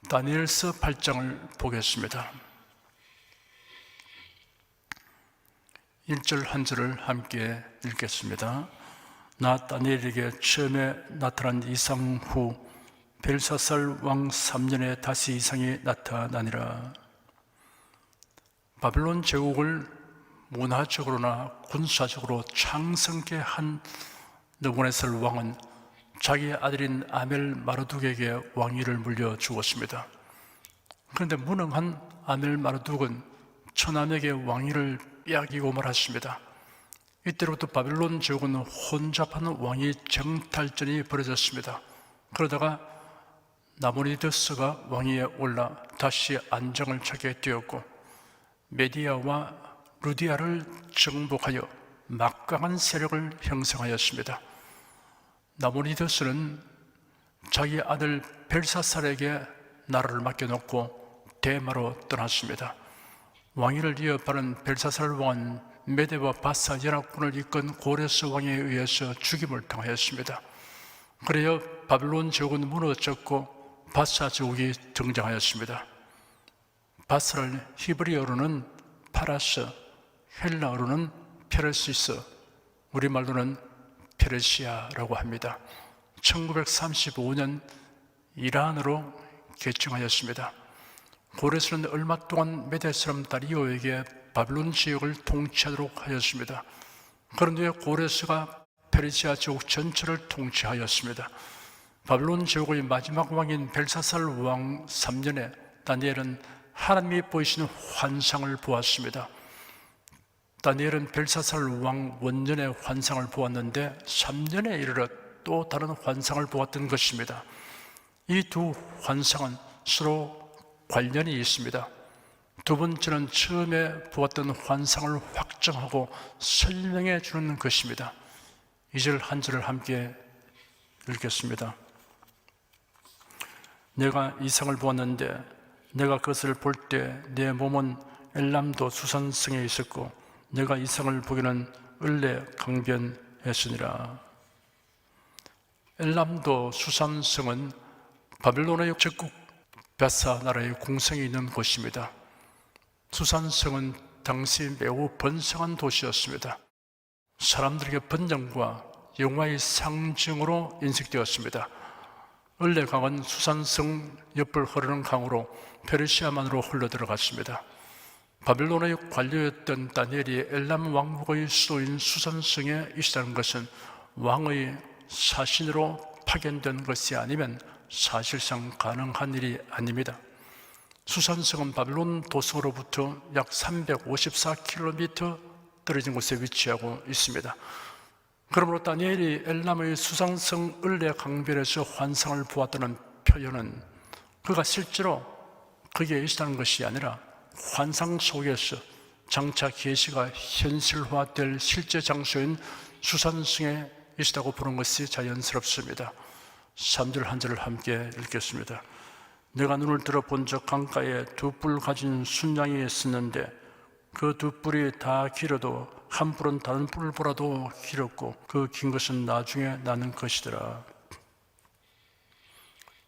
다니엘서 8장을 보겠습니다. 1절 한 절을 함께 읽겠습니다. 나 다니엘에게 처음에 나타난 이상 후 벨사살 왕 3년에 다시 이상이 나타나니라. 바벨론 제국을 문화적으로나 군사적으로 창성케 한 느부갓네살 왕은 자기 아들인 아멜 마르둑에게 왕위를 물려주었습니다. 그런데 무능한 아멜 마르둑은 처남에게 왕위를 빼앗기고 말았습니다. 이때로부터 바벨론 제국은 혼잡한 왕위 정탈전이 벌어졌습니다. 그러다가 나보니드스가 왕위에 올라 다시 안정을 찾게 되었고, 메디아와 루디아를 정복하여 막강한 세력을 형성하였습니다. 나보니드스는 자기 아들 벨사살에게 나라를 맡겨놓고 대마로 떠났습니다. 왕위를 이어받은 벨사살 왕은 메대와 바사 연합군을 이끈 고레스 왕에 의해서 죽임을 당하였습니다. 그래야 바벨론 제국은 무너졌고 바사 제국이 등장하였습니다. 바사를 히브리어로는 파라스, 헬라어로는 페르시스, 우리말로는 페르시아라고 합니다. 1935년 이란으로 개칭하였습니다. 고레스는 얼마 동안 메대 사람 다리오에게 바벨론 지역을 통치하도록 하였습니다. 그런데 고레스가 페르시아 제국 전체를 통치하였습니다. 바벨론 제국의 마지막 왕인 벨사살 왕 3년에 다니엘은 하나님이 보이시는 환상을 보았습니다. 다니엘은 벨사살 왕 원년의 환상을 보았는데 3년에 이르러 또 다른 환상을 보았던 것입니다. 이 두 환상은 서로 관련이 있습니다. 두 번째는 처음에 보았던 환상을 확정하고 설명해 주는 것입니다. 2절 한 절을 함께 읽겠습니다. 내가 이상을 보았는데 내가 그것을 볼 때 내 몸은 엘람도 수산성에 있었고 내가 이상을 보기는 을레 강변했으니라. 엘람도 수산성은 바벨론의 적국 바사 나라의 궁성이 있는 곳입니다. 수산성은 당시 매우 번성한 도시였습니다. 사람들에게 번영과 영화의 상징으로 인식되었습니다. 을레강은 수산성 옆을 흐르는 강으로 페르시아만으로 흘러들어갔습니다. 바벨론의 관료였던 다니엘이 엘람 왕국의 수도인 수산성에 있다는 것은 왕의 사신으로 파견된 것이 아니면 사실상 가능한 일이 아닙니다. 수산성은 바벨론 도성으로부터 약 354km 떨어진 곳에 위치하고 있습니다. 그러므로 다니엘이 엘람의 수산성 을레 강변에서 환상을 보았다는 표현은 그가 실제로 거기에 있다는 것이 아니라 환상 속에서 장차 계시가 현실화될 실제 장소인 수산성에 있다고 보는 것이 자연스럽습니다. 3절 한 절을 함께 읽겠습니다. 내가 눈을 들어 본 적 강가에 두 뿔 가진 순양이 있었는데 그 두 뿔이 다 길어도 한 뿔은 다른 뿔보다도 길었고 그 긴 것은 나중에 나는 것이더라.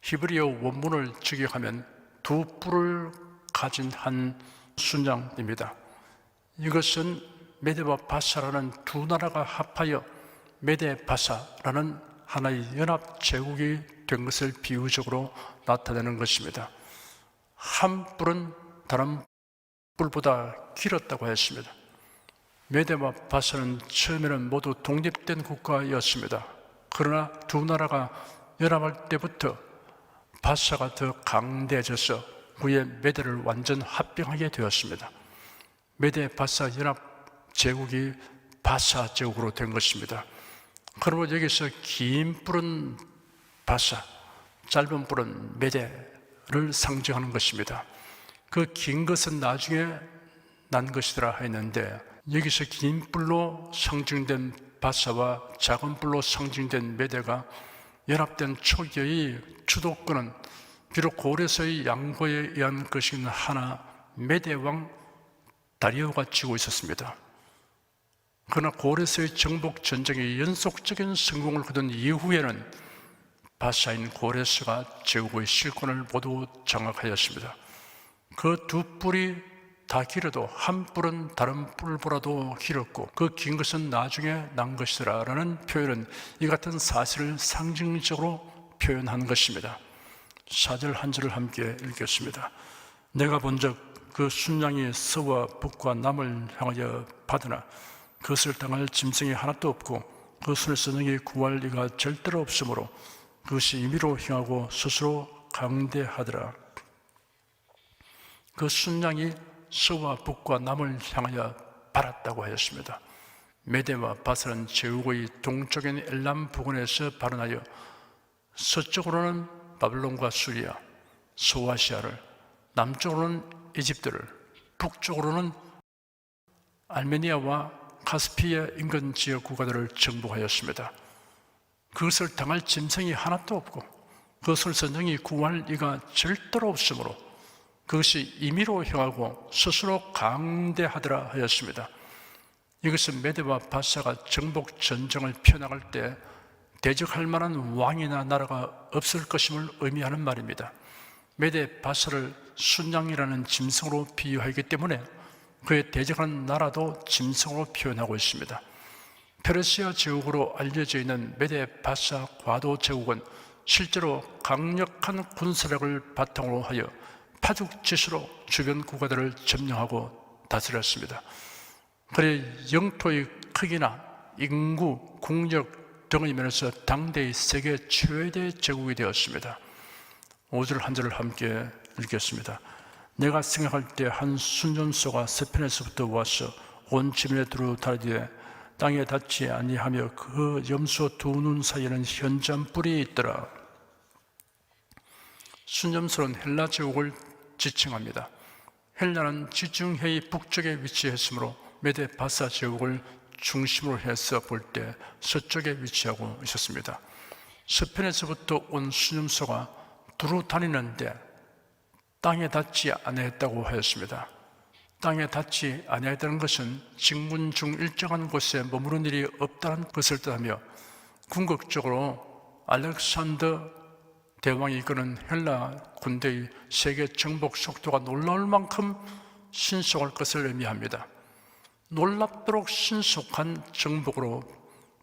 히브리어 원문을 직역하면 두 뿔을 가진 한 순양입니다. 이것은 메대와 바사라는 두 나라가 합하여 메대 바사라는 하나의 연합 제국이 된 것을 비유적으로 나타내는 것입니다. 한 뿔은 다른 뿔보다 길었다고 했습니다. 메대와 바사는 처음에는 모두 독립된 국가였습니다. 그러나 두 나라가 연합할 때부터 바사가 더 강대해져서 후에 메대를 완전 합병하게 되었습니다. 메대 바사 연합 제국이 바사 제국으로 된 것입니다. 그러므로 여기서 긴 뿔은 바사, 짧은 뿔은 메대를 상징하는 것입니다. 그 긴 것은 나중에 난 것이더라 했는데 여기서 긴 뿔로 상징된 바사와 작은 뿔로 상징된 메대가 연합된 초기의 주도권은 비록 고레스의 양보에 의한 것이긴 하나 메대 왕 다리오가 쥐고 있었습니다. 그러나 고레스의 정복 전쟁이 연속적인 성공을 거둔 이후에는 바사인 고레스가 제국의 실권을 모두 장악하였습니다. 그 두 뿔이 다 길어도 한 뿔은 다른 뿔보다도 길었고 그 긴 것은 나중에 난 것이라 라는 표현은 이 같은 사실을 상징적으로 표현한 것입니다. 4절 한 절을 함께 읽겠습니다. 내가 본즉 그 순양이 서와 북과 남을 향하여 받으나 그것을 당할 짐승이 하나도 없고 그 손에서 능히 구할 이가 절대로 없으므로 그것이 임의로 행하고 스스로 강대하더라. 그 순양이 서와 북과 남을 향하여 발았다고 하였습니다. 메대와 바사는 제국의 동쪽인 엘람 부근에서 발원하여 서쪽으로는 바벨론과 수리아, 소아시아를, 남쪽으로는 이집트를, 북쪽으로는 알메니아와 카스피아 인근 지역 국가들을 정복하였습니다. 그것을 당할 짐승이 하나도 없고 그것을 능히 구할 이가 절대로 없으므로 그것이 임의로 행하고 스스로 강대하더라 하였습니다. 이것은 메대와 바사가 정복 전쟁을 펴나갈 때 대적할 만한 왕이나 나라가 없을 것임을 의미하는 말입니다. 메대 바사를 순양이라는 짐승으로 비유하기 때문에 그의 대적하는 나라도 짐승으로 표현하고 있습니다. 페르시아 제국으로 알려져 있는 메대 바사 과도 제국은 실제로 강력한 군사력을 바탕으로 하여 파죽지수로 주변 국가들을 점령하고 다스렸습니다. 그래 영토의 크기나 인구, 국력 등의 면에서 당대의 세계 최대 제국이 되었습니다. 5절 한 절을 함께 읽겠습니다. 내가 생각할 때 한 순전소가 서편에서부터 와서 온 지면에 두루다니되 땅에 닿지 아니하며 그 염소 두 눈 사이에는 현저한 뿔이 있더라. 순점소는 헬라 제국을 지칭합니다. 헬라는 지중해의 북쪽에 위치했으므로 메대 바사 제국을 중심으로 해서 볼 때 서쪽에 위치하고 있었습니다. 서편에서부터 온 순점소가 두루 다니는데 땅에 닿지 아니했다고 하였습니다. 땅에 닿지 아니했다는 것은 직문 중 일정한 곳에 머무는 일이 없다는 것을 뜻하며 궁극적으로 알렉산더 대왕이 이끄는 헬라 군대의 세계 정복 속도가 놀라울 만큼 신속할 것을 의미합니다. 놀랍도록 신속한 정복으로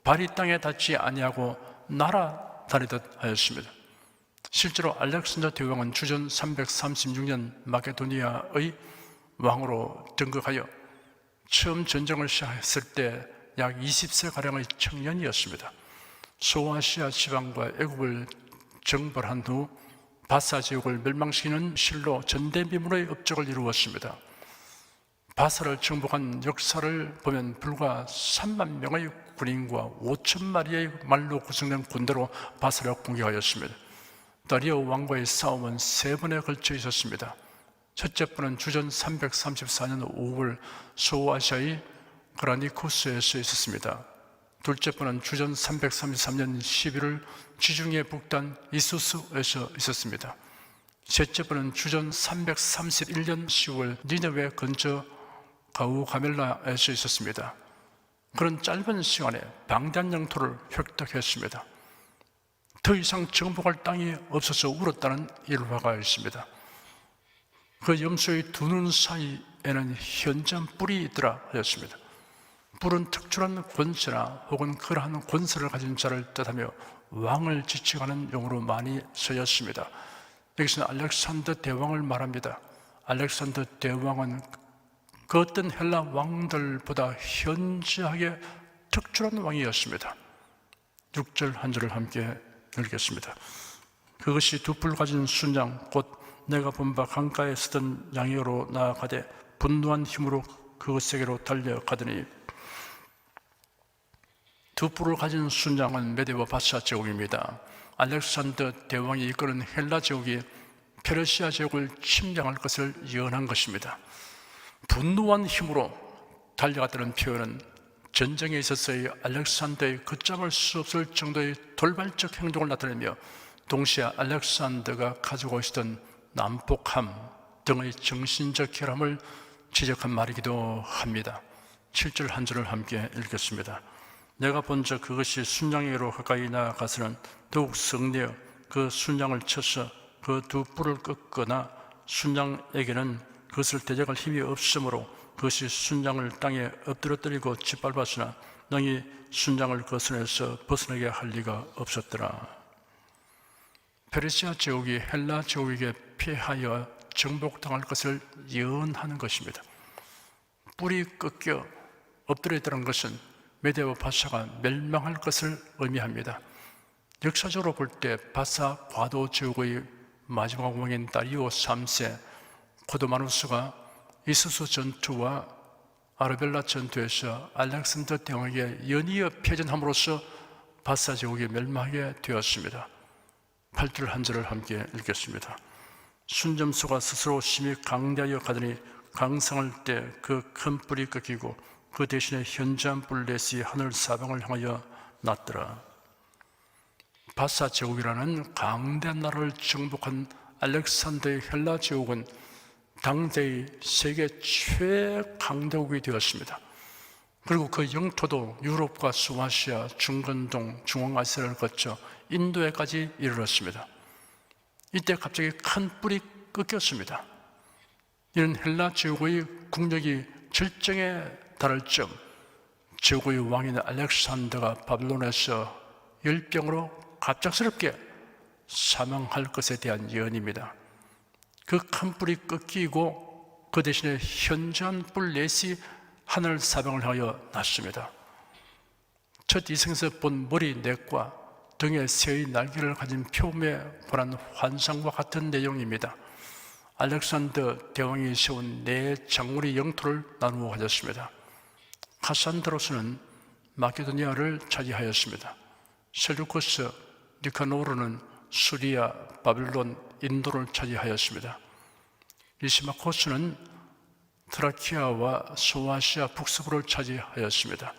발이 땅에 닿지 아니하고 날아다니듯 하였습니다. 실제로 알렉산더 대왕은 주전 336년 마게도니아의 왕으로 등극하여 처음 전쟁을 시작했을 때 약 20세가량의 청년이었습니다. 소아시아 지방과 애국을 정벌한 후 바사 지역을 멸망시키는 실로 전대미문의 업적을 이루었습니다. 바사를 정복한 역사를 보면 불과 3만 명의 군인과 5천 마리의 말로 구성된 군대로 바사를 공격하였습니다. 다리오 왕과의 싸움은 3번에 걸쳐 있었습니다. 첫째 번은 주전 334년 5월 소아시아의 그라니코스에서 있었습니다. 둘째 번은 주전 333년 11월 지중해 북단 이수스에서 있었습니다. 셋째 번은 주전 331년 10월 니네웨 근처 가우가멜라에서 있었습니다. 그런 짧은 시간에 방대한 영토를 획득했습니다. 더 이상 정복할 땅이 없어서 울었다는 일화가 있습니다. 그 염소의 두 눈 사이에는 현저한 뿔이 있더라 하였습니다. 뿔은 특출한 권세나 혹은 그러한 권세를 가진 자를 뜻하며 왕을 지칭하는 용어로 많이 쓰였습니다. 여기서는 알렉산더 대왕을 말합니다. 알렉산더 대왕은 그 어떤 헬라 왕들보다 현저하게 특출한 왕이었습니다. 6절 한 절을 함께 읽겠습니다. 그것이 두 뿔 가진 순양 곧 내가 본 바 강가에 쓰던 양이로 나아가되 분노한 힘으로 그것에게로 달려가더니 두 뿔을 가진 순양은 메대와 바사 제국입니다. 알렉산더 대왕이 이끄는 헬라 제국이 페르시아 제국을 침략할 것을 예언한 것입니다. 분노한 힘으로 달려갔다는 표현은 전쟁에 있어서의 알렉산더의 걷잡을 수 없을 정도의 돌발적 행동을 나타내며 동시에 알렉산더가 가지고 있었던 난폭함 등의 정신적 결함을 지적한 말이기도 합니다. 7절 한 절을 함께 읽겠습니다. 내가 본즉 그것이 순양에게로 가까이 나아가서는 더욱 성내어 그 순양을 쳐서 그 두 뿔을 꺾거나 순양에게는 그것을 대적할 힘이 없으므로 그것이 순양을 땅에 엎드러뜨리고 짓밟았으나 능히 순양을 거스내서 벗어나게 할 리가 없었더라. 페르시아 제국이 헬라 제국에게 패하여 정복당할 것을 예언하는 것입니다. 뿔이 꺾여 엎드려 있다는 것은 메데와 바사가 멸망할 것을 의미합니다. 역사적으로 볼 때 바사 과도 제국의 마지막 왕인 다리오 3세 코도마누스가 이수수 전투와 아르벨라 전투에서 알렉산더 대왕에게 연이어 패전함으로써 바사 제국이 멸망하게 되었습니다. 8절 한 절을 함께 읽겠습니다. 순점수가 스스로 심히 강대하여 가더니 강성할 때 그 큰 뿔이 꺾이고 그 대신에 현저한 뿔넷이 하늘 사방을 향하여 났더라. 바사 제국이라는 강대한 나라를 정복한 알렉산더의 헬라 제국은 당대의 세계 최강대국이 되었습니다. 그리고 그 영토도 유럽과 소아시아, 중건동, 중앙아시아를 거쳐 인도에까지 이르렀습니다. 이때 갑자기 큰 뿔이 꺾였습니다. 이는 헬라 제국의 국력이 절정에 달할 점, 제국의 왕인 알렉산더가 바빌론에서 열병으로 갑작스럽게 사망할 것에 대한 예언입니다. 그 큰 뿔이 꺾이고 그 대신에 현저한 뿔넷이 하늘 사방을 향하여 났습니다. 첫 이생에서 본 머리 넷과 등에 새의 날개를 가진 표범에 관한 환상과 같은 내용입니다. 알렉산더 대왕이 세운 네 장군의 영토를 나누어 가졌습니다. 카산드로스는 마케도니아를 차지하였습니다. 셀루커스, 니카노르는 수리아, 바빌론, 인도를 차지하였습니다. 리시마코스는 트라키아와 소아시아 북서부를 차지하였습니다.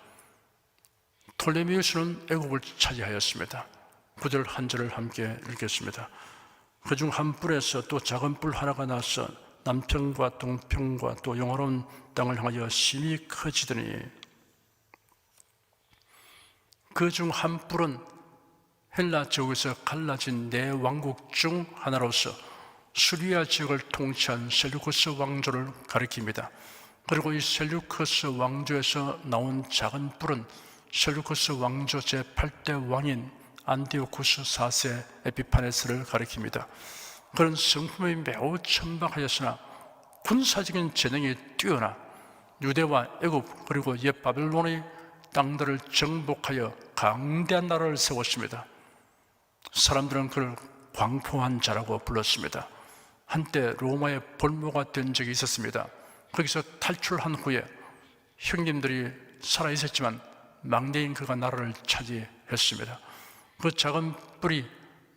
톨레미우스는 애국을 차지하였습니다. 9절 한 절을 함께 읽겠습니다. 그중 한 뿔에서 또 작은 뿔 하나가 나서 남편과 동편과 또 영화로운 땅을 향하여 심히 커지더니 그 중 한 뿔은 헬라 제국에서 갈라진 네 왕국 중 하나로서 수리아 지역을 통치한 셀루커스 왕조를 가리킵니다. 그리고 이 셀루커스 왕조에서 나온 작은 뿔은 셀루커스 왕조 제8대 왕인 안티오쿠스 4세 에피파네스를 가리킵니다. 그런 성품이 매우 천박하였으나 군사적인 재능이 뛰어나 유대와 애굽 그리고 옛 바빌론의 땅들을 정복하여 강대한 나라를 세웠습니다. 사람들은 그를 광포한 자라고 불렀습니다. 한때 로마의 볼모가 된 적이 있었습니다. 거기서 탈출한 후에 형님들이 살아있었지만 막내인 그가 나라를 차지했습니다. 그 작은 뿔이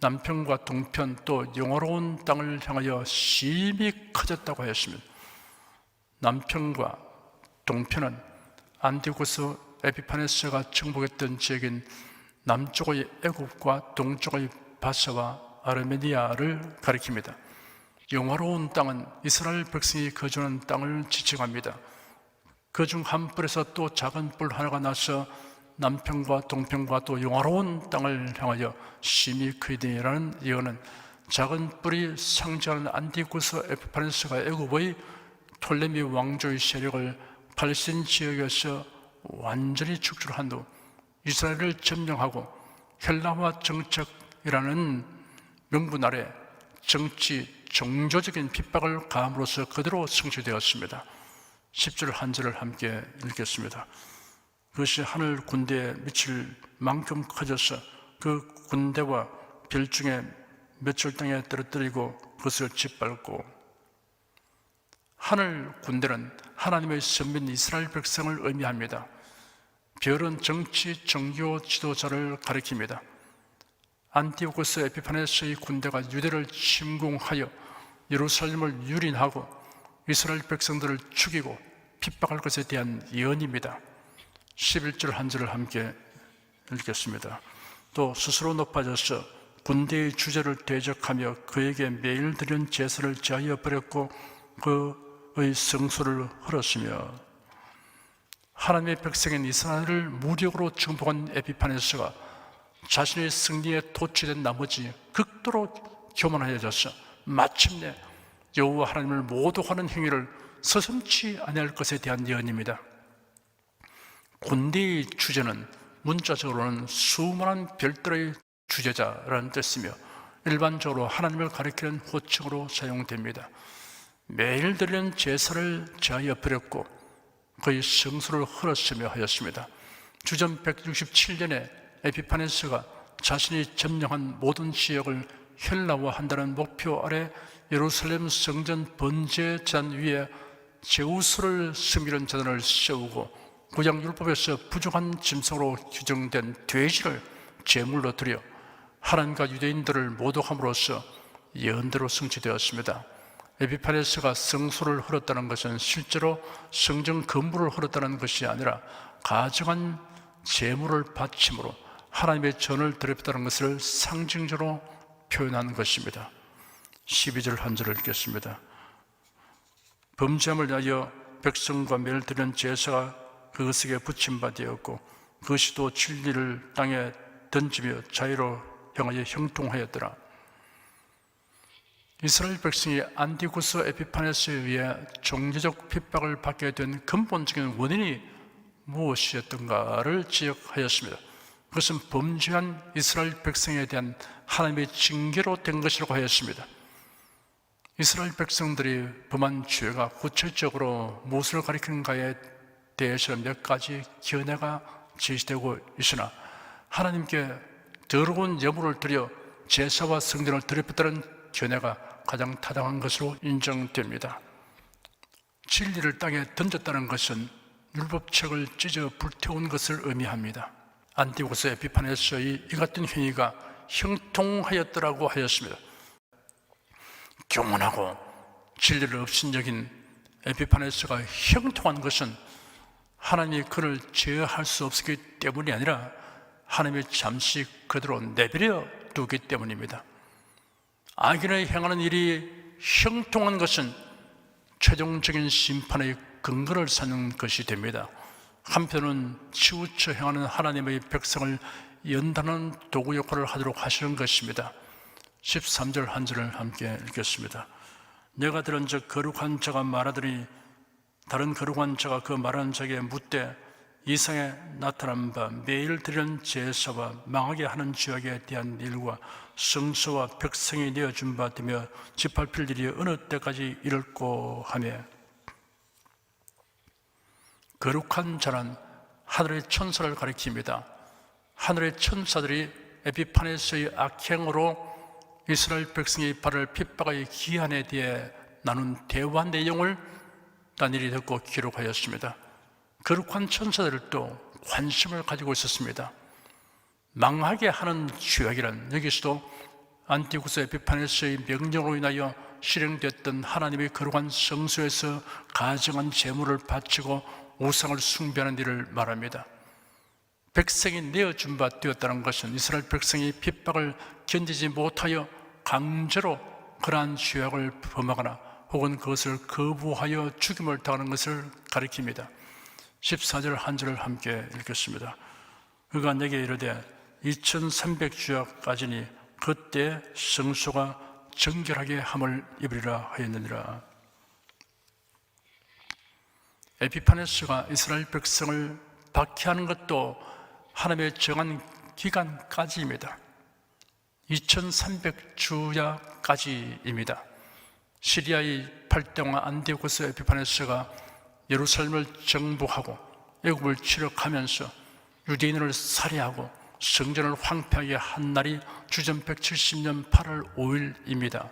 남편과 동편 또 영화로운 땅을 향하여 심히 커졌다고 하였습니다. 남편과 동편은 안티오쿠스 에피파네스가 정복했던 지역인 남쪽의 애굽과 동쪽의 바사와 아르메니아를 가리킵니다. 영화로운 땅은 이스라엘 백성이 거주하는 땅을 지칭합니다. 그중 한 뿔에서 또 작은 뿔 하나가 나서 남편과 동편과 또 영화로운 땅을 향하여 심히 크이되니라는 예언은 작은 뿔이 상징하는 안티오쿠스 에피파네스가 애굽의 톨레미 왕조의 세력을 팔레스틴 지역에서 완전히 축출한 후 이스라엘을 점령하고 헬라화 정책이라는 명분 아래 정치, 종교적인 핍박을 가함으로써 그대로 성취되었습니다. 10절 한 절을 함께 읽겠습니다. 그것이 하늘 군대에 미칠 만큼 커져서 그 군대와 별중에 맺을 땅에 떨어뜨리고 그것을 짓밟고, 하늘 군대는 하나님의 선민 이스라엘 백성을 의미합니다. 별은 정치, 종교 지도자를 가리킵니다. 안티오쿠스 에피파네스의 군대가 유대를 침공하여 예루살렘을 유린하고 이스라엘 백성들을 죽이고 핍박할 것에 대한 예언입니다. 11절 한 절을 함께 읽겠습니다. 또 스스로 높아져서 군대의 주제를 대적하며 그에게 매일 드린 제사를 제하여 버렸고 그의 성소를 헐었으며, 하나님의 백성인 이스라엘을 무력으로 정복한 에피파네스가 자신의 승리에 도취된 나머지 극도로 교만하여져서 마침내 여호와 하나님을 모독하는 행위를 서슴지 아니할 것에 대한 예언입니다. 군대의 주제는 문자적으로는 수많은 별들의 주제자라는 뜻이며 일반적으로 하나님을 가리키는 호칭으로 사용됩니다. 매일 드리는 제사를 제하여 버렸고 그의 성소를 헐었으며 하였습니다. 주전 167년에 에피파네스가 자신이 점령한 모든 지역을 헬라화한다는 목표 아래 예루살렘 성전 번제 잔 위에 제우스를 섬기는 잔을 세우고 구약율법에서 부정한 짐승으로 규정된 돼지를 제물로 드려 하나님과 유대인들을 모독함으로써 예언대로 성취되었습니다. 에피파네스가 성소를 헐었다는 것은 실제로 성전 건물을 헐었다는 것이 아니라 가증한 제물을 바침으로 하나님의 전을 드렸다는 것을 상징적으로 표현한 것입니다. 12절 한 절을 읽겠습니다. 범죄함을 위하여 백성과 매일 드리는 제사가 그것에게 붙임 바 되었고 그것이 또 진리를 땅에 던지며 자유로 향하여 형통하였더라. 이스라엘 백성이 안티구스 에피파네스에 의해 종교적 핍박을 받게 된 근본적인 원인이 무엇이었던가를 지적하였습니다. 그것은 범죄한 이스라엘 백성에 대한 하나님의 징계로 된 것이라고 하였습니다. 이스라엘 백성들이 범한 죄가 구체적으로 무엇을 가리키는가에 대해서 몇 가지 견해가 제시되고 있으나 하나님께 더러운 예물을 드려 제사와 성전을 드렸다는 견해가 가장 타당한 것으로 인정됩니다. 진리를 땅에 던졌다는 것은 율법책을 찢어 불태운 것을 의미합니다. 안티고스 에피파네스의 이 같은 행위가 형통하였더라고 하였습니다. 교만하고 진리를 업신여긴 에피파네스가 형통한 것은 하나님이 그를 제어할 수 없었기 때문이 아니라 하나님이 잠시 그대로 내버려 두기 때문입니다. 악인의 행하는 일이 형통한 것은 최종적인 심판의 근거를 삼는 것이 됩니다. 한편은 치우쳐 행하는 하나님의 백성을 연단하는 도구 역할을 하도록 하시는 것입니다. 13절 한 절을 함께 읽겠습니다. 내가 들은 즉 거룩한 자가 말하더니 다른 거룩한 자가 그 말하는 자에게 묻되 이상에 나타난 바 매일 드리는 제사와 망하게 하는 죄악에 대한 일과 성소와 백성이 내어준 바 되며 짓밟힐 일이 어느 때까지 이럴꼬 하며, 거룩한 자는 하늘의 천사를 가리킵니다. 하늘의 천사들이 에피파네스의 악행으로 이스라엘 백성의 발을 핍박의 기한에 대해 나눈 대화 내용을 다니엘이 듣고 기록하였습니다. 거룩한 천사들도 관심을 가지고 있었습니다. 망하게 하는 죄악이란, 여기서도 안티구스 에피파네스의 명령으로 인하여 실행됐던 하나님의 거룩한 성소에서 가증한 제물을 바치고 우상을 숭배하는 일을 말합니다. 백성이 내어준 바 되었다는 것은 이스라엘 백성이 핍박을 견디지 못하여 강제로 그러한 죄악을 범하거나 혹은 그것을 거부하여 죽임을 당하는 것을 가리킵니다. 14절 한 절을 함께 읽겠습니다. 그가 내게 이르되 2300주야까지니 그때 성소가 정결하게 함을 입으리라 하였느니라. 에피파네스가 이스라엘 백성을 박해하는 것도 하나님의 정한 기간까지입니다. 2300주야까지입니다. 시리아의 8대왕 안티오코스 에피파네스가 예루살렘을 정복하고 애굽을 추격하면서 유대인을 살해하고 성전을 황폐하게 한 날이 주전 170년 8월 5일입니다.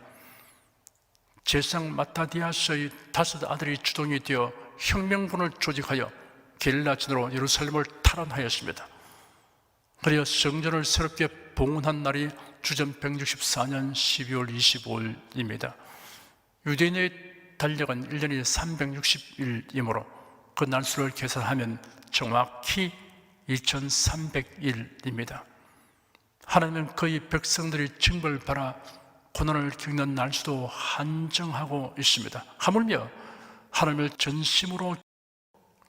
제상 마타디아스의 5 아들이 주동이 되어 혁명군을 조직하여 게릴라전으로 예루살렘을 탈환하였습니다. 그리어 성전을 새롭게 봉헌한 날이 주전 164년 12월 25일입니다. 유대인의 달력은 1년이 360일이므로 그 날수를 계산하면 정확히 2300일입니다. 하나님은 그의 백성들이 징벌을 받아 고난을 겪는 날수도 한정하고 있습니다. 하물며 하나님을 전심으로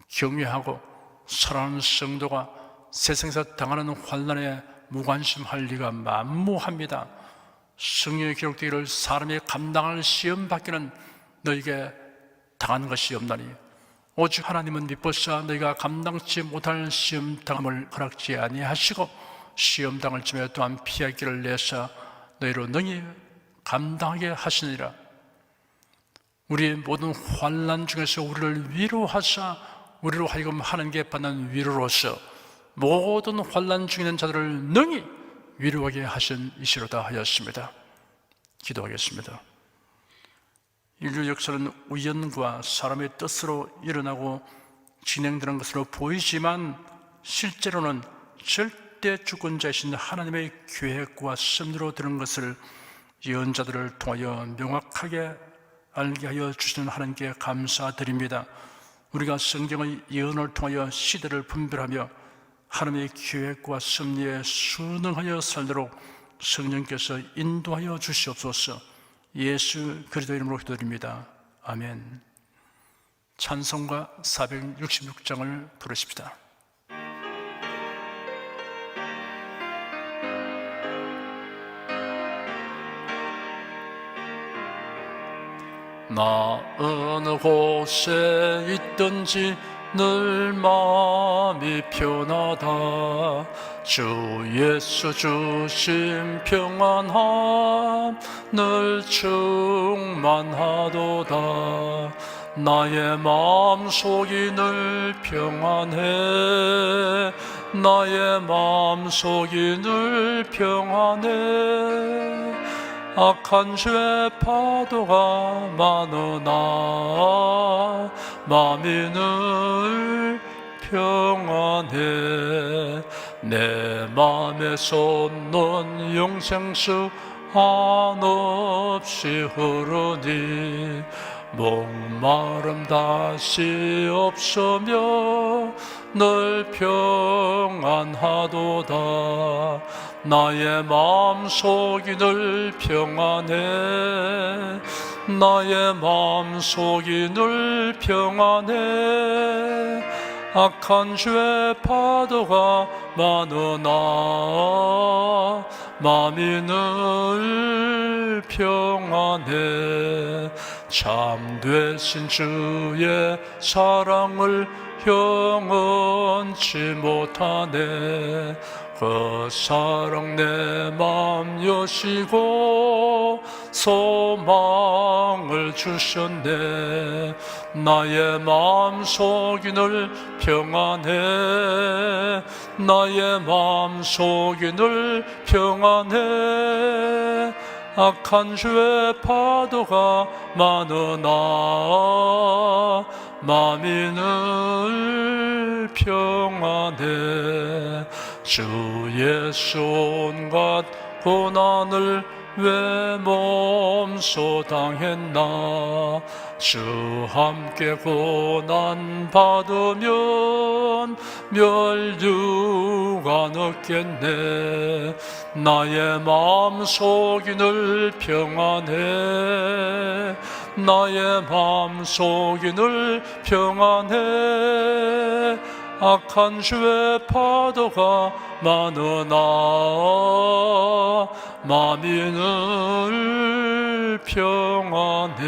경외하고 사랑하는 성도가 세상에서 당하는 환난에 무관심할 리가 만무합니다. 성경에 기록되기를 사람이 감당할 시험 밖에는 너에게 당한 것이 없나니 오직 하나님은 미쁘사 너희가 감당치 못할 시험 당함을 허락지 아니하시고 시험 당할 쯤에 또한 피할 길을 내사 너희로 능히 감당하게 하시니라. 우리의 모든 환난 중에서 우리를 위로하사 우리로 하여금 하나님께 받는 위로로서 모든 환난 중에 있는 자들을 능히 위로하게 하신 이시로다 하였습니다. 기도하겠습니다. 인류 역사는 우연과 사람의 뜻으로 일어나고 진행되는 것으로 보이지만 실제로는 절대 주권자이신 하나님의 계획과 섭리로 되는 것을 예언자들을 통하여 명확하게 알게 하여 주시는 하나님께 감사드립니다. 우리가 성경의 예언을 통하여 시대를 분별하며 하나님의 계획과 섭리에 순응하여 살도록 성령께서 인도하여 주시옵소서. 예수 그리스도 이름으로 기도드립니다. 아멘. 찬송가 466장을 부르십시다. 나 어느 곳에 있든지 늘 마음이 편하다. 주 예수 주신 평안함 늘 충만하도다. 나의 마음속이 늘 평안해. 나의 마음속이 늘 평안해. 악한 죄 파도가 많으나 마음이 늘 평안해. 내 맘에 솟는 영생수 한없이 흐르니 목마름 다시 없으며 늘 평안하도다. 나의 마음속이 늘 평안해. 나의 마음속이 늘 평안해. 악한 죄 파도가 많으나 마음이 늘 평안해. 참되신 주의 사랑을 영원치 못하네. 그 사랑 내 맘 여시고 소망을 주셨네. 나의 마음속이 늘 평안해. 나의 마음속이 늘 평안해. 악한 죄 파도가 많으나 마음이 늘 평안해. 주 예수 온갖 고난을 왜 몸소 당했나. 주 함께 고난 받으면 멸류관 얻겠네. 나의 마음속이 늘 평안해. 나의 마음속이 늘 평안해. 악한 죄 파도가 많으나 마음이 늘 평안해.